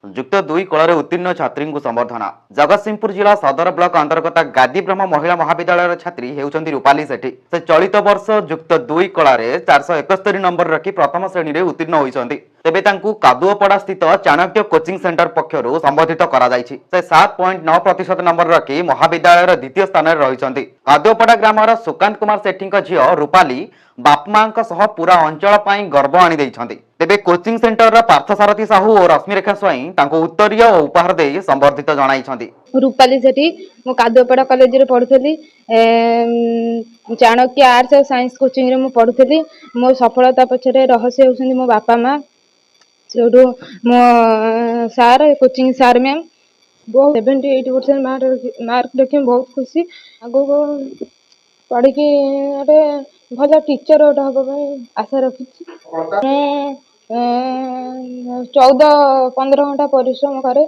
ଯୁକ୍ତ 2 କଳାରେ ଉତ୍ତୀର୍ଣ୍ଣ ଛାତ୍ରୀଙ୍କୁ ସମ୍ବର୍ଦ୍ଧନା। ଜଗତସିଂହପୁର ଜିଲ୍ଲା ସଦର ବ୍ଲକ ଅନ୍ତର୍ଗତ ଗାଦି ବ୍ରହ୍ମ ମହିଳା ମହାବିଦ୍ୟାଳୟର ଛାତ୍ରୀ ହେଉଛନ୍ତି ରୂପାଲି ସେଠୀ। ସେ ଚଳିତ ବର୍ଷ ଯୁକ୍ତ 2 କଳାରେ 471 ନମ୍ବର ରଖି ପ୍ରଥମ ଶ୍ରେଣୀରେ ଉତ୍ତୀର୍ଣ୍ଣ ହୋଇଛନ୍ତି। ତେବେ ତାଙ୍କୁ କାଦୁଅପଡ଼ା ସ୍ଥିତ ଚାଣକ୍ୟ କୋଚିଂ ସେଣ୍ଟର ପକ୍ଷରୁ ସମ୍ବୋଧିତ କରାଯାଇଛି। ସେ 7.9% ନମ୍ବର ରଖି ମହାବିଦ୍ୟାଳୟର ଦ୍ୱିତୀୟ ସ୍ଥାନରେ ରହିଛନ୍ତି। କାଦୁଅପଡ଼ା ଗ୍ରାମର ସୁକାନ୍ତ କୁମାର ସେଠୀଙ୍କ ଝିଅ ରୂପାଲି ବାପମାଙ୍କ ସହ ପୁରା ଅଞ୍ଚଳ ପାଇଁ ଗର୍ବ ଆଣିଦେଇଛନ୍ତି। ତେବେ କୋଚିଂ ସେଣ୍ଟରର ପାର୍ଥସାରଥୀ ସାହୁ ଓ ରଶ୍ମିରେଖା ସ୍ୱାଇଁ ତାଙ୍କୁ ଉତ୍ତରୀୟ ଓ ଉପହାର ଦେଇ ସମ୍ବର୍ଦ୍ଧିତ ଜଣାଇଛନ୍ତି। रूपाली सेठी मु कादुपड़ा कॉलेज रे पढुथली चाणक्य आर्ट्स और साइंस कोचिंग रे मु पढुथली। मो सफलता पछरे रहस्य होउछन मो बापा मां सेडू मो सार कोचिंग सार मैम बहुत 78% मार्क रखी बहुत खुशी। आगो पढ़ी कि अरे भला टीचर ओटा हबो आशा रखी। 14-15 घंटा परिश्रम करे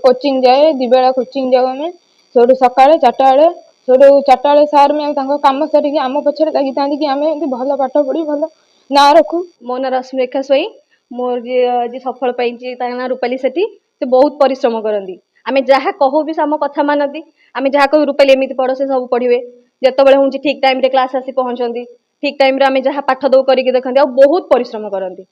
कोचिंग जाए दिबेला कोचिंग जाऊ आम से सका 4टा बेले से 4टा बेले सार मैम कम सारिक आम पछे लगी था कि आम भल पाठ पढ़ी भल ना रखू। मो ना रश्मिरेखा स्वाई मोर जी सफल पाई ना रूपाली सेठी से बहुत परिश्रम करती। आम जहाँ कहू भी आम कथा मानती। आम जहाँ कहू रूपाली एमती पढ़ से सब पढ़े जिते हूँ ठीक टाइम क्लास आसी पहुँचती ठीक टाइम आम जहाँ पाठ दौ करके देखते आ बहुत परिश्रम करती।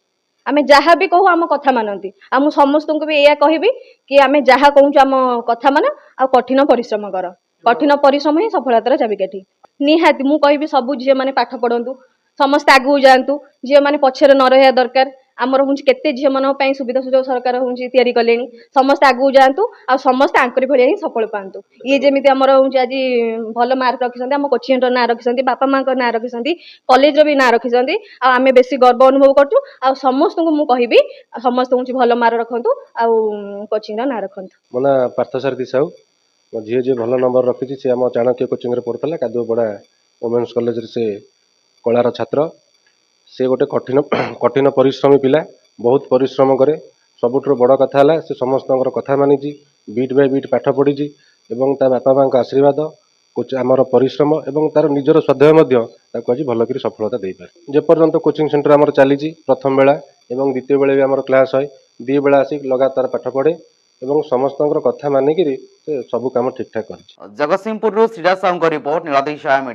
आम जहाँ भी कहू आम कथा मानती। आ मु समस्त को भी या कहबी कि आम जहाँ कहूँ आम कथा मान आ कठिन परिश्रम कर। कठिन परिश्रम ही सफलतार चाबिकाठी। निहाती मु कहबी सबू झील मैंने पाठ पढ़तु समस्ते आगू जातु झील मैंने पछरे न रहा दरकार। आमर हूँ केते झील मान सुविधा सुजोग सरकार हूँ तैयारी कले समस्ते आगू जातु आ समस्ते आंकरी भाया ही सफल पातु। ये जमी आमर हूँ आज भल मार्क रखिंट आम कोचिंग सेंटर ना रखिंट बापा माँ ना रखिंट कॉलेज भी ना रखिंट आम बेसी गर्व अनुभव करचु। आ समस्त को मु कहबी समस्त हूँ भल मार्क रखु आ कोचिंग ना रखु। मो ना पार्थसारथी साहू मो झील जी भल नंबर रखी से आम चाणक्य कोचिंग पढ़ुला कादुअपड़ा वोमेन्स कॉलेज से कलार छात्र। से गोटे कठिन कठिन परिश्रमी पिला बहुत परिश्रम करे। सबुठु बड़ कथा है से समस्त कथा मानी बीट बाय बीट पाठ पढ़ी एवं ता बापा माँ आशीर्वाद आमर परिश्रम एवं तार निजर स्वाध्याय आज भलक सफलता दे पारे। जेपर्यंत कोचिंग सेंटर आमर चली प्रथम बेला एवं द्वितीय बेले भी आमर क्लास है 2 बेला आसिक लगातार पाठ पढ़े एवं समस्त कथा मानिक सब काम ठीक ठाक कर। Jagatsinghpur Shriraj Sahu report Niladri media.